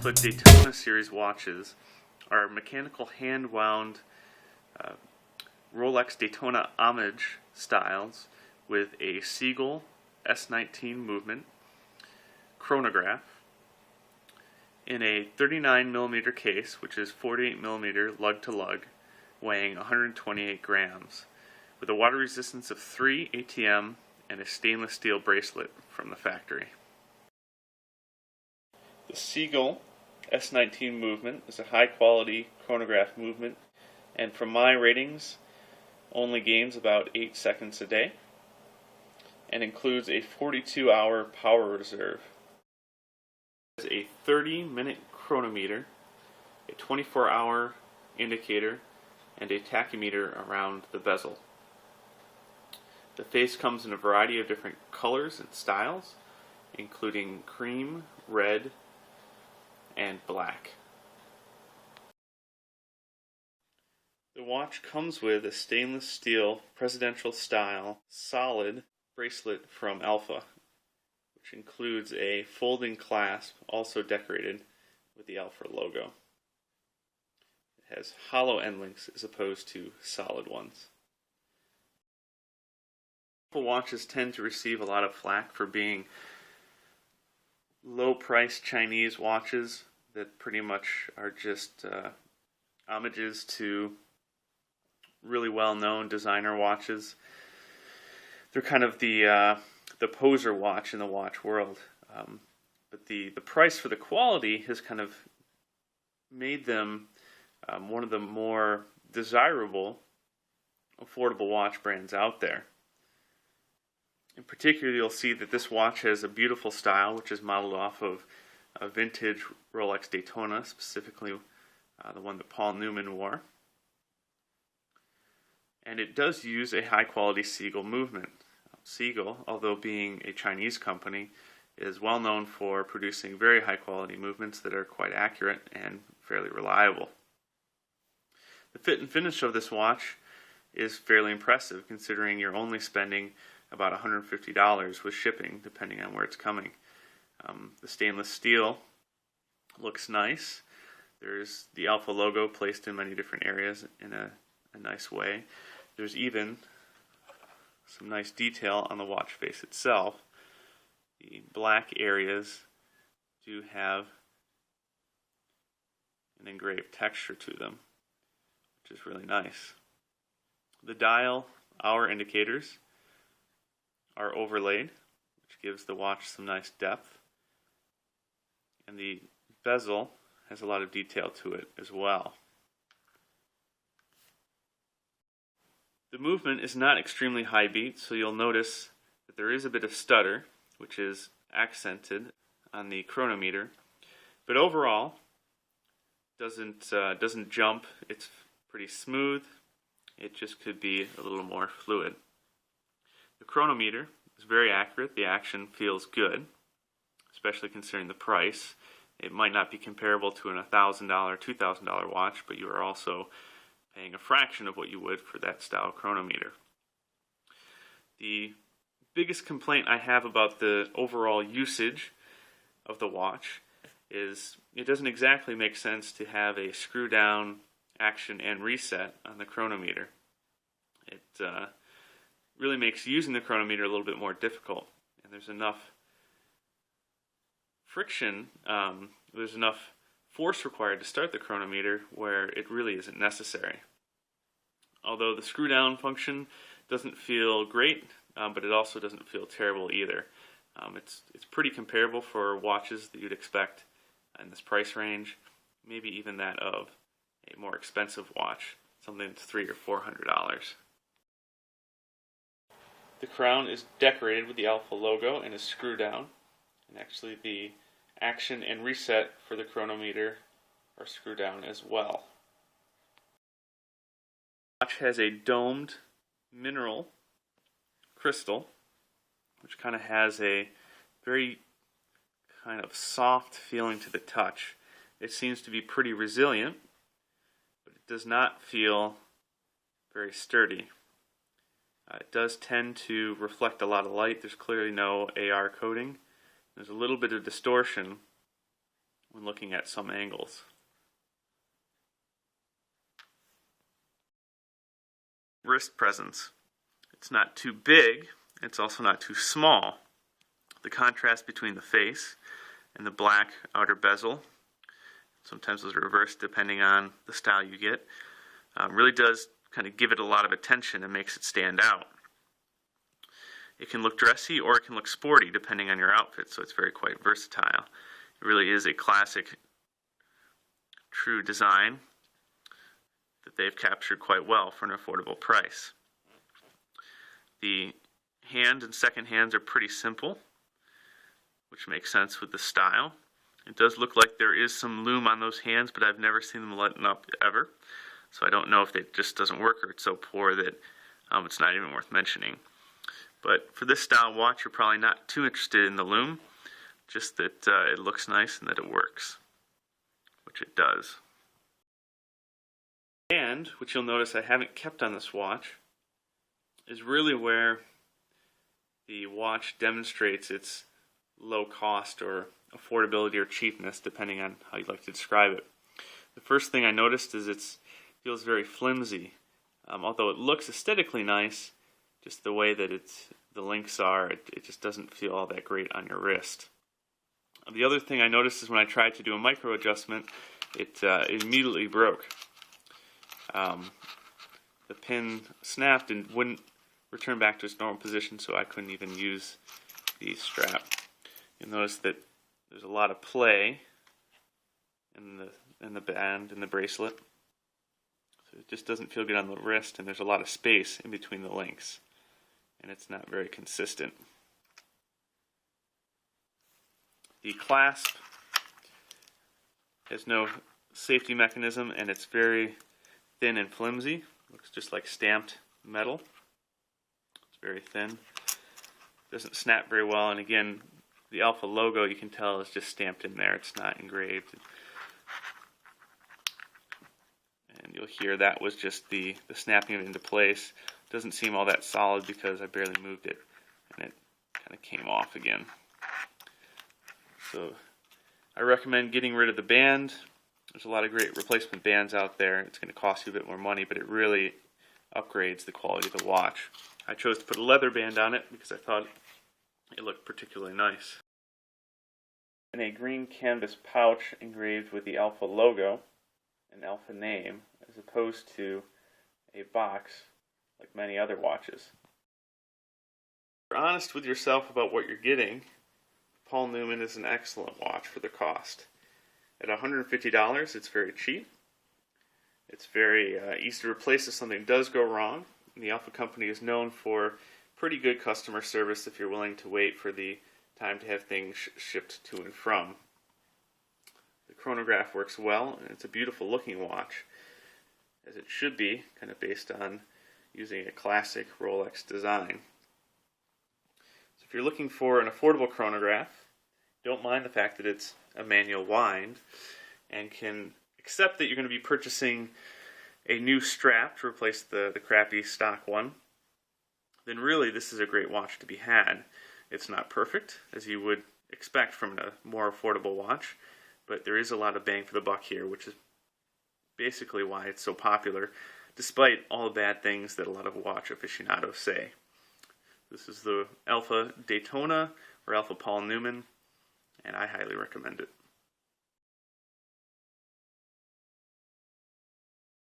Alpha Daytona series watches are mechanical hand-wound Rolex Daytona homage styles with a SeaGull S19 movement, chronograph, in a 39mm case, which is 48mm lug to lug, weighing 128 grams, with a water resistance of 3 ATM and a stainless steel bracelet from the factory. The SeaGull S19 movement is a high quality chronograph movement, and from my ratings only gains about 8 seconds a day, and includes a 42-hour power reserve. It has a 30-minute chronometer, a 24-hour indicator, and a tachymeter around the bezel. The face comes in a variety of different colors and styles, including cream, red, and black. The watch comes with a stainless steel presidential style solid bracelet from Alpha, which includes a folding clasp also decorated with the Alpha logo. It has hollow end links as opposed to solid ones. Alpha watches tend to receive a lot of flack for being low-priced Chinese watches that pretty much are just homages to really well-known designer watches. They're kind of the poser watch in the watch world, but the price for the quality has kind of made them one of the more desirable, affordable watch brands out there. In particular, you'll see that this watch has a beautiful style, which is modeled off of a vintage Rolex Daytona, specifically the one that Paul Newman wore. And it does use a high-quality SeaGull movement. SeaGull, although being a Chinese company, is well known for producing very high-quality movements that are quite accurate and fairly reliable. The fit and finish of this watch is fairly impressive, considering you're only spending about $150 with shipping, depending on where it's coming. The stainless steel looks nice. There's the Alpha logo placed in many different areas in a nice way. There's even some nice detail on the watch face itself. The black areas do have an engraved texture to them, which is really nice. The dial hour indicators are overlaid, which gives the watch some nice depth. And the bezel has a lot of detail to it as well. The movement is not extremely high beat, so you'll notice that there is a bit of stutter, which is accented on the chronometer, but overall doesn't jump. It's pretty smooth. It just could be a little more fluid. The chronometer is very accurate. The action feels good, especially considering the price. It might not be comparable to an $1,000, $2,000 watch, but you are also paying a fraction of what you would for that style chronometer. The biggest complaint I have about the overall usage of the watch is it doesn't exactly make sense to have a screw down action and reset on the chronometer. It really makes using the chronometer a little bit more difficult, and there's enough friction, there's enough force required to start the chronometer where it really isn't necessary. Although the screw down function doesn't feel great, but it also doesn't feel terrible either. It's pretty comparable for watches that you'd expect in this price range, maybe even that of a more expensive watch, something that's $300 or $400. The crown is decorated with the Alpha logo and is screw down, and actually the action and reset for the chronometer are screw down as well. The watch has a domed mineral crystal, which kind of has a very kind of soft feeling to the touch. It seems to be pretty resilient, but it does not feel very sturdy. It does tend to reflect a lot of light. There's clearly no AR coating. There's a little bit of distortion when looking at some angles. Wrist presence. It's not too big, it's also not too small. The contrast between the face and the black outer bezel, sometimes those are reversed depending on the style you get, really does kind of give it a lot of attention and makes it stand out. It can look dressy or it can look sporty depending on your outfit, so it's quite versatile. It really is a classic, true design that they've captured quite well for an affordable price. The hand and second hands are pretty simple, which makes sense with the style. It does look like there is some lume on those hands, but I've never seen them lighten up ever. So I don't know if it just doesn't work or it's so poor that it's not even worth mentioning. But for this style watch, you're probably not too interested in the lume, just that it looks nice and that it works, which it does. And, which you'll notice I haven't kept on this watch, is really where the watch demonstrates its low cost or affordability or cheapness, depending on how you'd like to describe it. The first thing I noticed is it feels very flimsy. Although it looks aesthetically nice, just the way that the links are, it just doesn't feel all that great on your wrist. The other thing I noticed is when I tried to do a micro adjustment, it immediately broke. The pin snapped and wouldn't return back to its normal position, so I couldn't even use the strap. You'll notice that there's a lot of play in the band and the bracelet, so it just doesn't feel good on the wrist, and there's a lot of space in between the links, and it's not very consistent. The clasp has no safety mechanism, and it's very thin and flimsy. Looks just like stamped metal. It's very thin. Doesn't snap very well, and again, the Alpha logo, you can tell, is just stamped in there. It's not engraved. And you'll hear that was just the snapping it into place. Doesn't seem all that solid because I barely moved it, and it kind of came off again. So I recommend getting rid of the band. There's a lot of great replacement bands out there. It's going to cost you a bit more money, but it really upgrades the quality of the watch. I chose to put a leather band on it because I thought it looked particularly nice. In a green canvas pouch engraved with the Alpha logo and Alpha name, as opposed to a box like many other watches. If you're honest with yourself about what you're getting, Paul Newman is an excellent watch for the cost. At $150, it's very cheap. It's very easy to replace if something does go wrong. And the Alpha company is known for pretty good customer service if you're willing to wait for the time to have things shipped to and from. The chronograph works well, and it's a beautiful looking watch, as it should be, kind of based on using a classic Rolex design. So if you're looking for an affordable chronograph, don't mind the fact that it's a manual wind, and can accept that you're going to be purchasing a new strap to replace the crappy stock one, then really this is a great watch to be had. It's not perfect, as you would expect from a more affordable watch, but there is a lot of bang for the buck here, which is basically why it's so popular, despite all the bad things that a lot of watch aficionados say. This is the Alpha Daytona, or Alpha Paul Newman, and I highly recommend it.